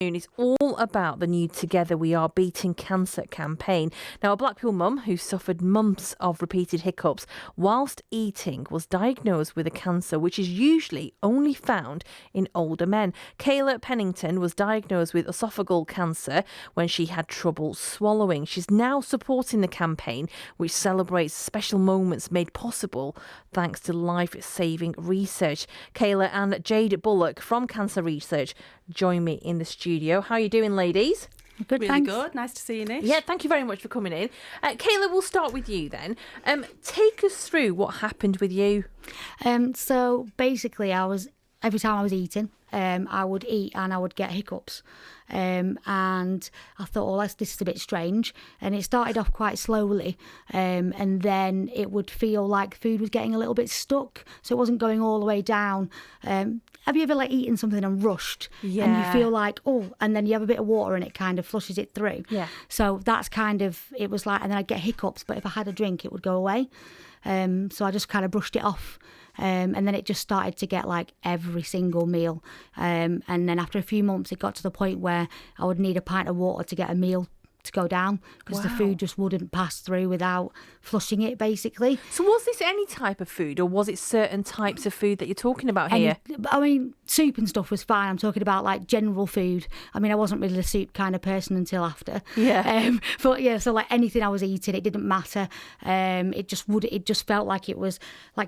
Is all about the new Together We Are Beating Cancer campaign. Now, a Blackpool mum who suffered months of repeated hiccups whilst eating was diagnosed with a cancer which is usually only found in older men. Kayla Pennington was diagnosed with esophageal cancer when she had trouble swallowing. She's now supporting the campaign, which celebrates special moments made possible thanks to life-saving research. Kayla and Jade Bullock from Cancer Research join me in the studio. How are you doing, ladies? Good, really thanks. Good. Nice to see you, Nish. Yeah, thank you very much for coming in. Kayla, we'll start with you then. Take us through what happened with you. So basically, every time I was eating, I would eat and I would get hiccups. And I thought, well, this is a bit strange. And it started off quite slowly. And then it would feel like food was getting a little bit stuck. So it wasn't going all the way down. Have you ever eaten something and rushed? Yeah. And you feel like, and then you have a bit of water and it kind of flushes it through. Yeah. So that's it was like, and then I'd get hiccups, but if I had a drink, it would go away. So I just kind of brushed it off. And then it just started to get every single meal. And then after a few months, it got to the point where I would need a pint of water to get a meal to go down because the food just wouldn't pass through without flushing it, basically. So was this any type of food or was it certain types of food that you're talking about here? I mean, soup and stuff was fine. I'm talking about general food. I mean, I wasn't really the soup kind of person until after. Yeah. But yeah, so anything I was eating, it didn't matter. It just felt like it was,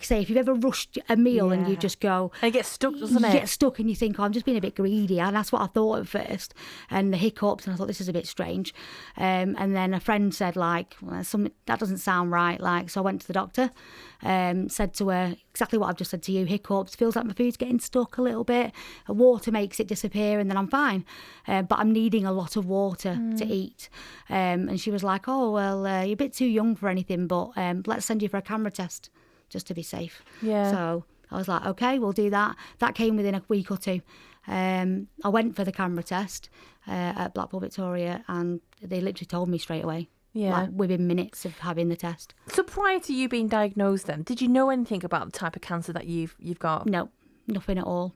say, if you've ever rushed a meal and you just go... And it gets stuck, doesn't it? You get stuck and you think, I'm just being a bit greedy. And that's what I thought at first. And the hiccups, and I thought, this is a bit strange. And then a friend said, something that doesn't sound right. So I went to the doctor, said to her exactly what I've just said to you, hiccups, feels like my food's getting stuck a little bit. Water makes it disappear and then I'm fine. But I'm needing a lot of water to eat. And she was like, you're a bit too young for anything, but let's send you for a camera test just to be safe. Yeah. So I was like, okay, we'll do that. That came within a week or two. I went for the camera test at Blackpool Victoria and they literally told me straight away. Yeah. Within minutes of having the test. So prior to you being diagnosed then, did you know anything about the type of cancer that you've got? No, nothing at all.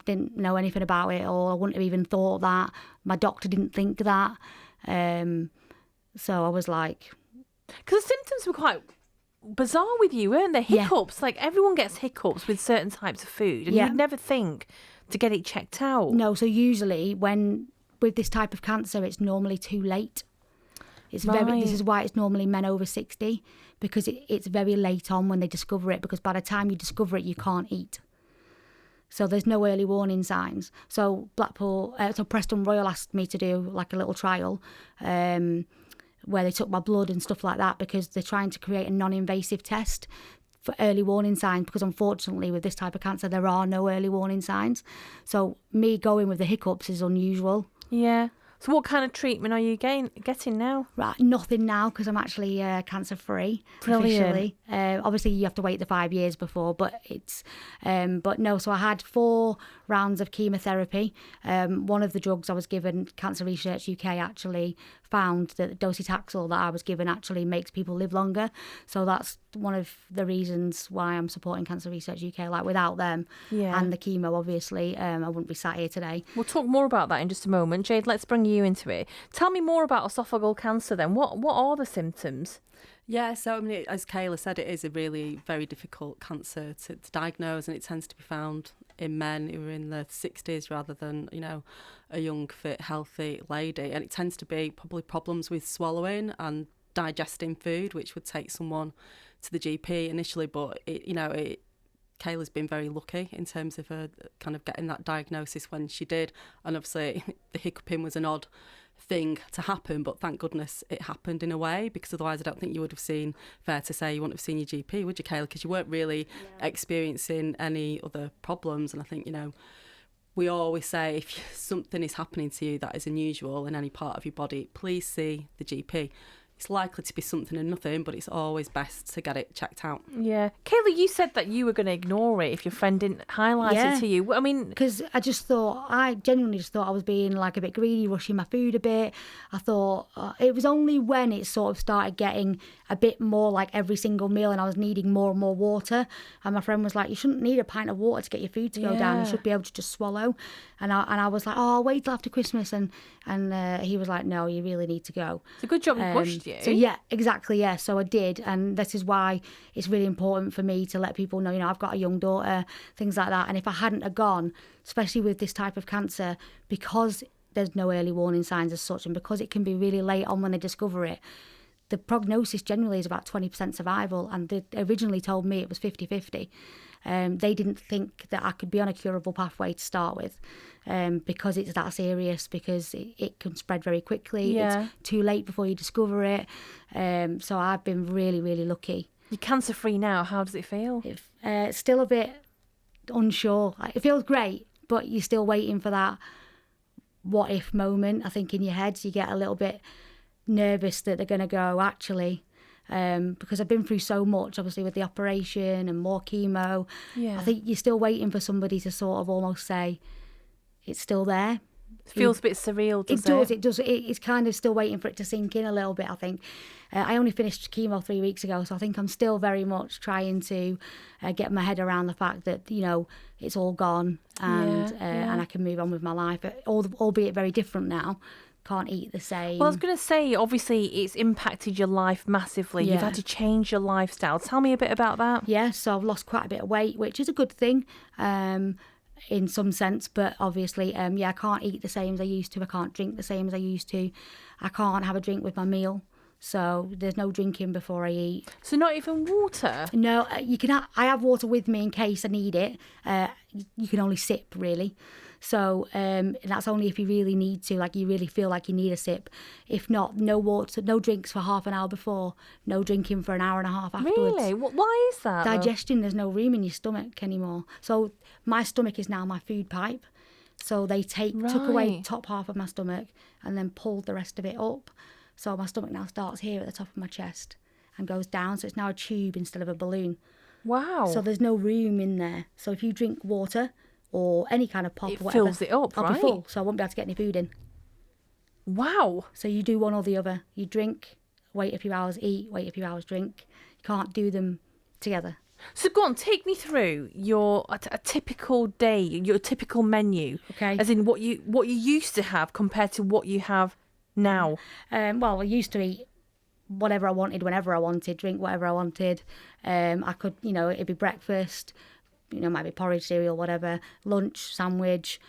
Didn't know anything about it at all. I wouldn't have even thought that. My doctor didn't think that. So I was like... Because the symptoms were quite bizarre with you, weren't they? Hiccups. Yeah. Everyone gets hiccups with certain types of food and you'd never think to get it checked out. No, so usually with this type of cancer, it's normally too late. This is why it's normally men over 60, because it's very late on when they discover it, because by the time you discover it, you can't eat. So there's no early warning signs. So Preston Royal asked me to do a little trial where they took my blood and stuff like that, because they're trying to create a non-invasive test for early warning signs, because unfortunately with this type of cancer, there are no early warning signs. So me going with the hiccups is unusual. Yeah. So what kind of treatment are you getting now? Right, nothing now because I'm actually cancer-free officially. Obviously, you have to wait the 5 years before, but but no. So I had 4 rounds of chemotherapy. One of the drugs I was given, Cancer Research UK actually found that docetaxel that I was given actually makes people live longer. So that's one of the reasons why I'm supporting Cancer Research UK. Without them and the chemo, obviously, I wouldn't be sat here today. We'll talk more about that in just a moment. Jade, let's bring you into it. Tell me more about esophageal cancer then. What are the symptoms? Yeah, so I mean, as Kayla said, it is a really very difficult cancer to diagnose, and it tends to be found in men who are in their 60s rather than, a young, fit, healthy lady. And it tends to be probably problems with swallowing and digesting food, which would take someone to the GP initially. But, Kayla's been very lucky in terms of her kind of getting that diagnosis when she did. And obviously the hiccuping was an odd thing to happen, but thank goodness it happened in a way, because otherwise I don't think you would have seen, fair to say, you wouldn't have seen your GP, would you, Kayla? Because you weren't really experiencing any other problems. And I think, we always say if something is happening to you that is unusual in any part of your body, please see the GP. it's likely to be something and nothing, but it's always best to get it checked out. Yeah. Kayla, you said that you were going to ignore it if your friend didn't highlight it to you. I mean... Because I genuinely just thought I was being like a bit greedy, rushing my food a bit. I thought it was only when it sort of started getting a bit more like every single meal and I was needing more and more water. And my friend was like, you shouldn't need a pint of water to get your food to go down. You should be able to just swallow. And I was like, oh, I'll wait till after Christmas. And he was like, no, you really need to go. It's a good job he pushed you. So yeah, exactly, yeah. So I did. And this is why it's really important for me to let people know, you know, I've got a young daughter, things like that. And if I hadn't have gone, especially with this type of cancer, because there's no early warning signs as such, and because it can be really late on when they discover it, the prognosis generally is about 20% survival, and they originally told me it was 50-50. They didn't think that I could be on a curable pathway to start with, because it's that serious, because it can spread very quickly. It's too late before you discover it. So I've been really, really lucky. You're cancer-free now. How does it feel? It's still a bit unsure. It feels great, but you're still waiting for that what-if moment, I think, in your head. So you get a little bit nervous that they're going to go, actually, because I've been through so much, obviously, with the operation and more chemo. I think you're still waiting for somebody to sort of almost say it's still there. It feels a bit surreal, does it? It does. It's kind of still waiting for it to sink in a little bit, I think. I only finished chemo 3 weeks ago, so I think I'm still very much trying to get my head around the fact that, you know, it's all gone and I can move on with my life, albeit very different now. Can't eat the same. Well, I was going to say, obviously, it's impacted your life massively. You've had to change your lifestyle. Tell me a bit about that. Yeah, so I've lost quite a bit of weight, which is a good thing in some sense. But obviously, I can't eat the same as I used to. I can't drink the same as I used to. I can't have a drink with my meal. So there's no drinking before I eat. So not even water? No, you can. I have water with me in case I need it. You can only sip, really. So that's only if you really need to, like you really feel like you need a sip. If not, no water, no drinks for half an hour before, no drinking for an hour and a half afterwards. Really? Why is that? Digestion, there's no room in your stomach anymore. So my stomach is now my food pipe. So they took away the top half of my stomach and then pulled the rest of it up. So my stomach now starts here at the top of my chest and goes down. So it's now a tube instead of a balloon. Wow. So there's no room in there. So if you drink water or any kind of pop or whatever, fills it up, I'll be full, so I won't be able to get any food in. Wow. So you do one or the other. You drink, wait a few hours, eat, wait a few hours, drink. You can't do them together. So go on, take me through a typical day, your typical menu. Okay. As in what you used to have compared to what you have now. Well, I used to eat whatever I wanted, whenever I wanted, drink whatever I wanted. I could, it'd be breakfast, might be porridge, cereal, whatever, lunch, sandwich,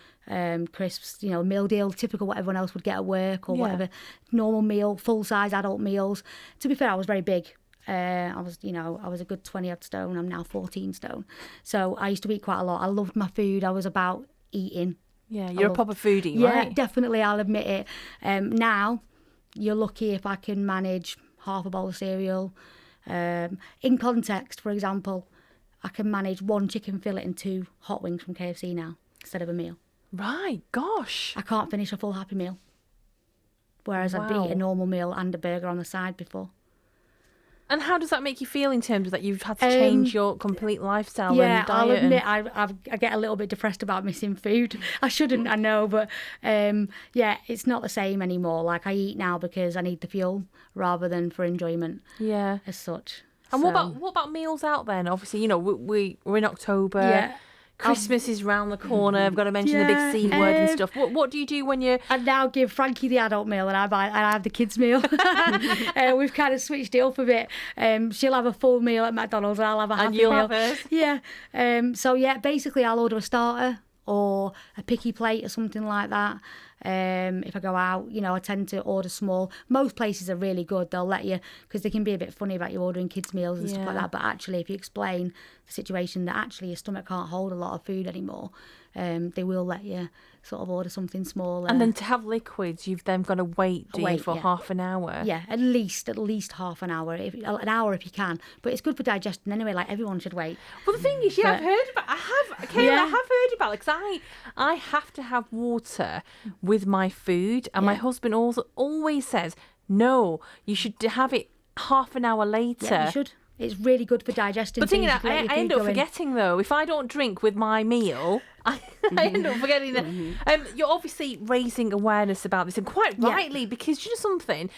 crisps, meal deal, typical what everyone else would get at work or whatever. Normal meal, full-size adult meals. To be fair, I was very big. I was a good 20-odd stone. I'm now 14 stone. So I used to eat quite a lot. I loved my food. I was about eating. Yeah, you're a proper foodie, right? Yeah, definitely, I'll admit it. Now, you're lucky if I can manage half a bowl of cereal. In context, for example, I can manage 1 chicken fillet and 2 hot wings from KFC now instead of a meal. Right, gosh. I can't finish a full Happy Meal. Whereas I'd eat a normal meal and a burger on the side before. And how does that make you feel in terms of that you've had to change your complete lifestyle and diet? I'll admit I get a little bit depressed about missing food. I shouldn't, I know, but it's not the same anymore. Like I eat now because I need the fuel rather than for enjoyment. Yeah, as such. And what about meals out then? Obviously, we're in October. Yeah. Christmas is round the corner. I've got to mention the big C word and stuff. What do you do when you're... I now give Frankie the adult meal and I have the kids meal. We've kind of switched it up a bit. She'll have a full meal at McDonald's and I'll have a happy meal. And you'll have hers? Yeah. Basically I'll order a starter or a picky plate or something like that. If I go out, I tend to order small. Most places are really good. They'll let you, because they can be a bit funny about you ordering kids' meals and stuff like that. But actually, if you explain the situation that actually your stomach can't hold a lot of food anymore, they will let you sort of order something small. And then to have liquids, you've then got to wait for half an hour. Yeah, at least half an hour. An hour if you can. But it's good for digestion anyway. Like everyone should wait. Well, the thing is, I've heard about. I have heard about it because I have to have water with my food, and my husband always says, No, you should have it half an hour later. Yeah, you should. It's really good for digesting. But thinking that, I end up forgetting though. If I don't drink with my meal, I end up forgetting that. You're obviously raising awareness about this, and quite rightly, because you know something.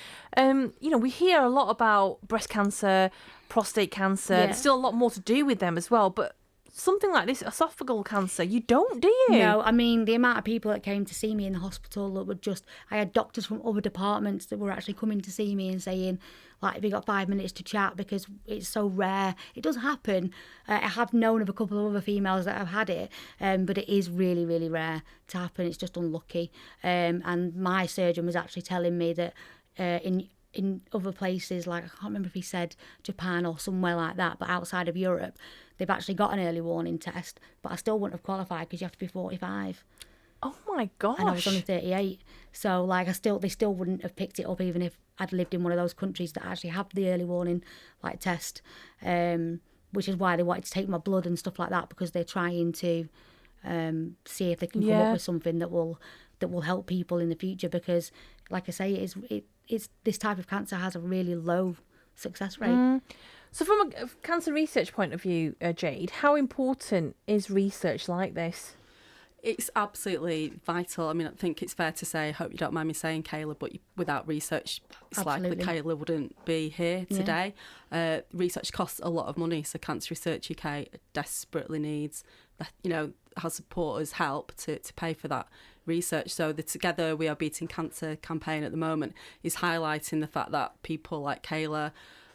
We hear a lot about breast cancer, prostate cancer. There's still a lot more to do with them as well, but something like this, esophageal cancer, you don't, do you? No, I mean, the amount of people that came to see me in the hospital that were I had doctors from other departments that were actually coming to see me and saying, like, have you got 5 minutes to chat, because it's so rare. It does happen. I have known of a couple of other females that have had it, but it is really, really rare to happen. It's just unlucky. And my surgeon was actually telling me that in other places, like, I can't remember if he said Japan or somewhere like that, but outside of Europe, they've actually got an early warning test, but I still wouldn't have qualified because you have to be 45. Oh my gosh. And I was only 38. So, like, they still wouldn't have picked it up even if I'd lived in one of those countries that actually have the early warning, like, test, which is why they wanted to take my blood and stuff like that, because they're trying to see if they can come up with something that will help people in the future, because, like I say, it's this type of cancer has a really low success rate. So from a cancer research point of view, Jade, how important is research like this? It's absolutely vital. I mean, I think it's fair to say, I hope you don't mind me saying, Kayla, but without research, it's likely that Kayla wouldn't be here today. Research costs a lot of money, so Cancer Research UK desperately needs, our supporters' help to pay for that research. So the Together We Are Beating Cancer campaign at the moment is highlighting the fact that people like Kayla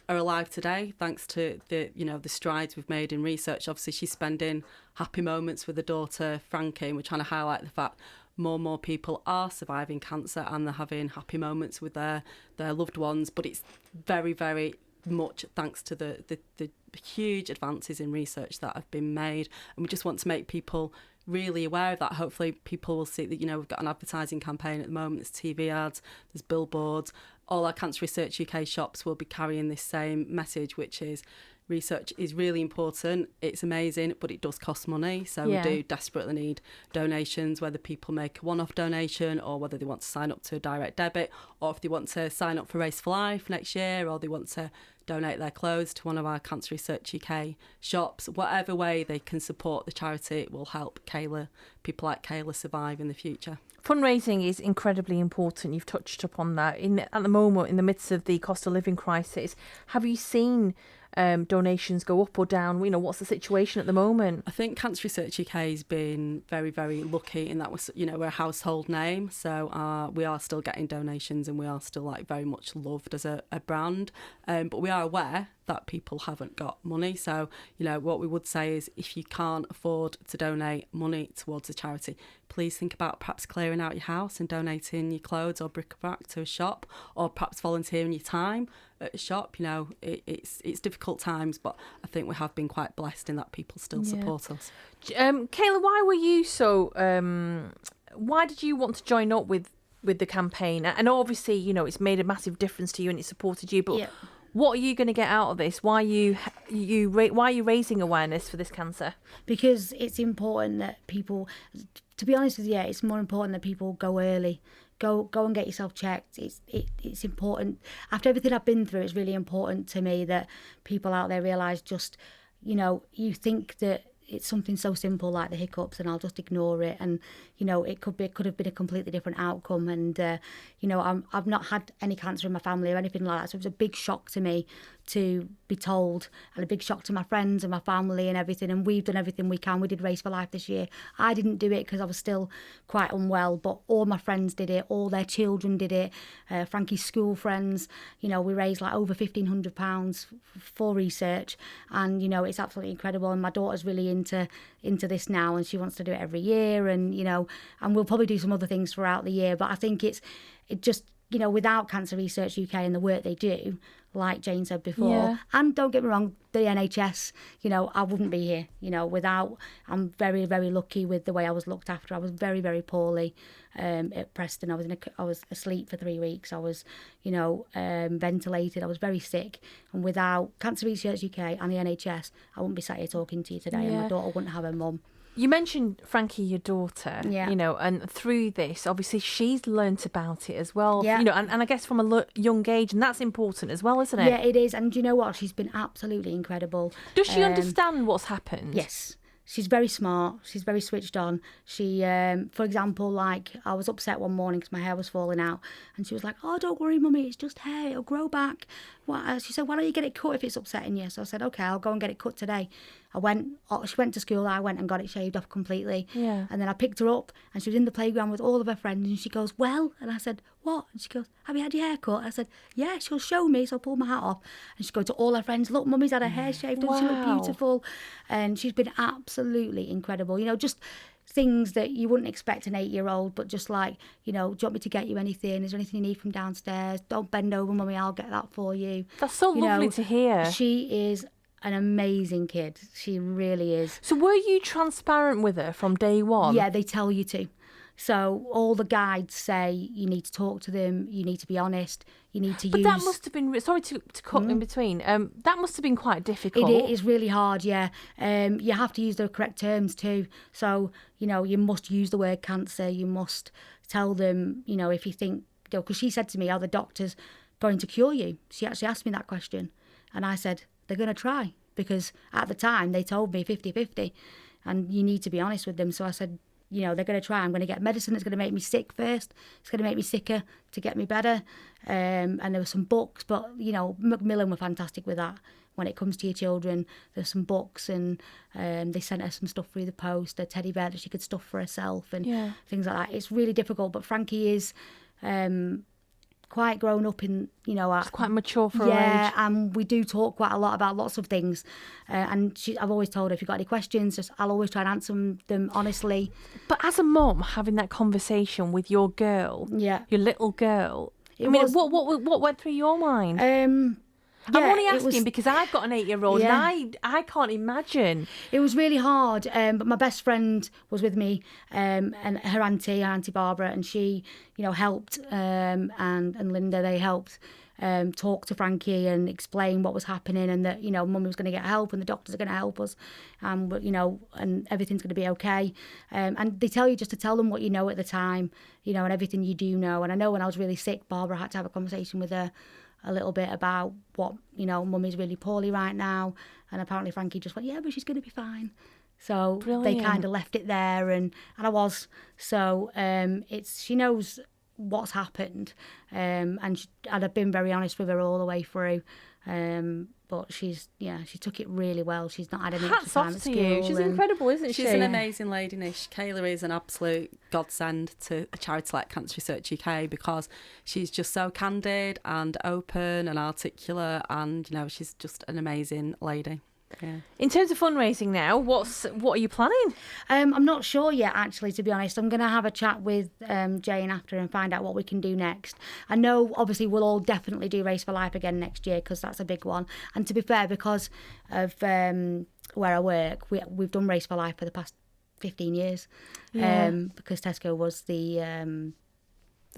are alive today thanks to the strides we've made in research. Obviously, she's spending happy moments with her daughter Frankie, and we're trying to highlight the fact more people are surviving cancer and they're having happy moments with their loved ones. But it's very, very much thanks to the huge advances in research that have been made, and we just want to make people really aware of that. Hopefully people will see that, we've got an advertising campaign at the moment, there's TV ads, there's billboards. All our Cancer Research UK shops will be carrying this same message, which is research is really important, it's amazing, but it does cost money. So we do desperately need donations, whether people make a one-off donation or whether they want to sign up to a direct debit, or if they want to sign up for Race for Life next year, or they want to donate their clothes to one of our Cancer Research UK shops. Whatever way they can support the charity will help people like Kayla survive in the future. Fundraising is incredibly important. You've touched upon that. At the moment, in the midst of the cost of living crisis, have you seen donations go up or down? What's the situation at the moment? I think Cancer Research UK has been very, very lucky in that we're a household name, so we are still getting donations and we are still very much loved as a brand, but we are aware that people haven't got money. So, what we would say is, if you can't afford to donate money towards a charity, please think about perhaps clearing out your house and donating your clothes or bric-a-brac to a shop, or perhaps volunteering your time at a shop. It's difficult times, but I think we have been quite blessed in that people still support us. Kayla, why were you so... why did you want to join up with the campaign? And obviously, it's made a massive difference to you and it supported you, but... What are you going to get out of this? Why are you raising awareness for this cancer? Because it's important that people, to be honest with you, it's more important that people go early. Go and get yourself checked. It's important. After everything I've been through, it's really important to me that people out there realise you think that it's something so simple like the hiccups and I'll just ignore it, and it could have been a completely different outcome, and I've not had any cancer in my family or anything like that, so it was a big shock to me to be told, and a big shock to my friends and my family and everything, and we've done everything we can. We did Race for Life this year. I didn't do it because I was still quite unwell, but all my friends did it, all their children did it, Frankie's school friends, we raised over £1,500 for research, and it's absolutely incredible, and my daughter's really into this now, and she wants to do it every year, and and we'll probably do some other things throughout the year, but I think it just without Cancer Research UK and the work they do, like Jane said before, and don't get me wrong, the NHS, I wouldn't be here, I'm very, very lucky with the way I was looked after. I was very, very poorly at Preston. I was asleep for 3 weeks. I was, ventilated. I was very sick. And without Cancer Research UK and the NHS, I wouldn't be sat here talking to you today, and my daughter wouldn't have her mum. You mentioned Frankie, your daughter, Yeah. and through this, obviously, she's learnt about it as well, Yeah. and I guess from a young age, and that's important as well, isn't it? Yeah, it is. And do you know what? She's been absolutely incredible. Does she understand what's happened? Yes. She's very smart. She's very switched on. She, for example, like I was upset one morning because my hair was falling out, and she was like, "Oh, don't worry, mummy, it's just hair. It'll grow back." She said, "Why don't you get it cut if it's upsetting you?" So I said, "Okay, I'll go and get it cut today." She went to school. I went and got it shaved off completely. Yeah. And then I picked her up, and she was in the playground with all of her friends, and she goes, "Well," and I said, "What?" And she goes, "Have you had your hair cut?" I said, "Yeah." She'll show me, so I pulled my hat off, and she goes to all her friends, "Look, mummy's had her hair shaved. Doesn't she look Wow. beautiful?" And she's been absolutely incredible. Just things that you wouldn't expect an 8-year-old, but just like, do you want me to get you anything? Is there anything you need from downstairs? Don't bend over, mummy, I'll get that for you. That's so lovely to hear. She is an amazing kid. She really is. So were you transparent with her from day one? Yeah, they tell you to. So all the guides say you need to talk to them, you need to be honest, you need to But use... that must have been, sorry to cut in between, that must have been quite difficult. It is really hard, yeah. You have to use the correct terms too. So, you must use the word cancer. You must tell them, if you think... Because she said to me, are the doctors going to cure you? She actually asked me that question. And I said, they're going to try. Because at the time, they told me 50-50. And you need to be honest with them. So I said... they're going to try. I'm going to get medicine that's going to make me sick first. It's going to make me sicker to get me better. And there were some books, but, Macmillan were fantastic with that. When it comes to your children, there's some books, and they sent her some stuff through the post, a teddy bear that she could stuff for herself and things like that. It's really difficult, but Frankie is... quite grown up in, She's quite mature for her age. Yeah, and we do talk quite a lot about lots of things. And I've always told her, if you've got any questions, I'll always try and answer them honestly. But as a mum, having that conversation with your girl, Yeah. your little girl, was- what went through your mind? I'm Yeah, only it asking was- because I've got an 8-year-old Yeah. and I can't imagine. It was really hard, but my best friend was with me, and her Auntie Barbara, and she, helped, and Linda, they helped talk to Frankie and explain what was happening, and that, mummy was going to get help and the doctors are going to help us, but, and everything's going to be okay. And they tell you just to tell them what you know at the time, and everything you do know. And I know when I was really sick, Barbara had to have a conversation with her a little bit about what, mummy's really poorly right now. And apparently Frankie just went, yeah, but she's going to be fine. So Brilliant. they kind of left it there, and I was. So she knows what's happened, and I've been very honest with her all the way through. But she took it really well. She's not had any extra Hats time off at to school. you. She's incredible, isn't she? She's an amazing lady, Nish. Kayla is an absolute godsend to a charity like Cancer Research UK, because she's just so candid and open and articulate, and she's just an amazing lady. Yeah. In terms of fundraising now, what are you planning? I'm not sure yet, actually, to be honest. I'm going to have a chat with Jane after and find out what we can do next. I know, obviously, we'll all definitely do Race for Life again next year, because that's a big one. And to be fair, because of where I work, we've done Race for Life for the past 15 years, because Tesco was the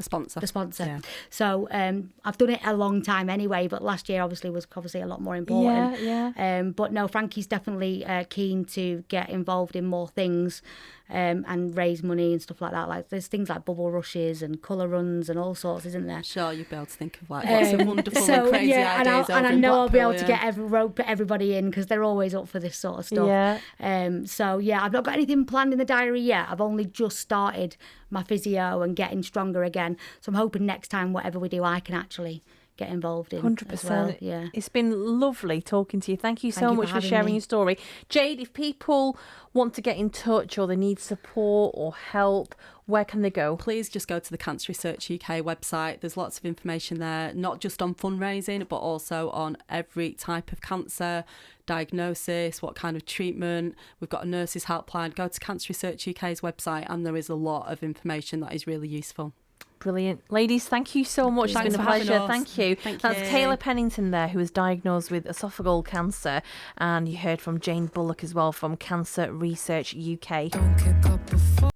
sponsor. Yeah. So I've done it a long time anyway, but last year obviously was a lot more important. Yeah. But no, Frankie's definitely keen to get involved in more things and raise money and stuff like that. Like there's things like bubble rushes and colour runs and all sorts, isn't there? Sure, you'll be able to think of lots of wonderful and crazy ideas. And I know I'll be able to get everybody in, because they're always up for this sort of stuff. Yeah. I've not got anything planned in the diary yet. I've only just started my physio and getting stronger again. So I'm hoping next time, whatever we do, I can actually get involved in 100%. as well. Yeah. It's been lovely talking to you. Thank you so Thank you much for for having sharing me. your story. Jade, if people want to get in touch or they need support or help, where can they go? Please just go to the Cancer Research UK website. There's lots of information there, not just on fundraising, but also on every type of cancer, diagnosis, what kind of treatment. We've got a nurses helpline. Go to Cancer Research UK's website, and there is a lot of information that is really useful. Brilliant. Ladies, thank you so much. Thanks It's been a for having pleasure. us. Thank you. Thank That's you. Kayla Pennington there, who was diagnosed with esophageal cancer. And you heard from Jane Bullock as well from Cancer Research UK. Don't kick up a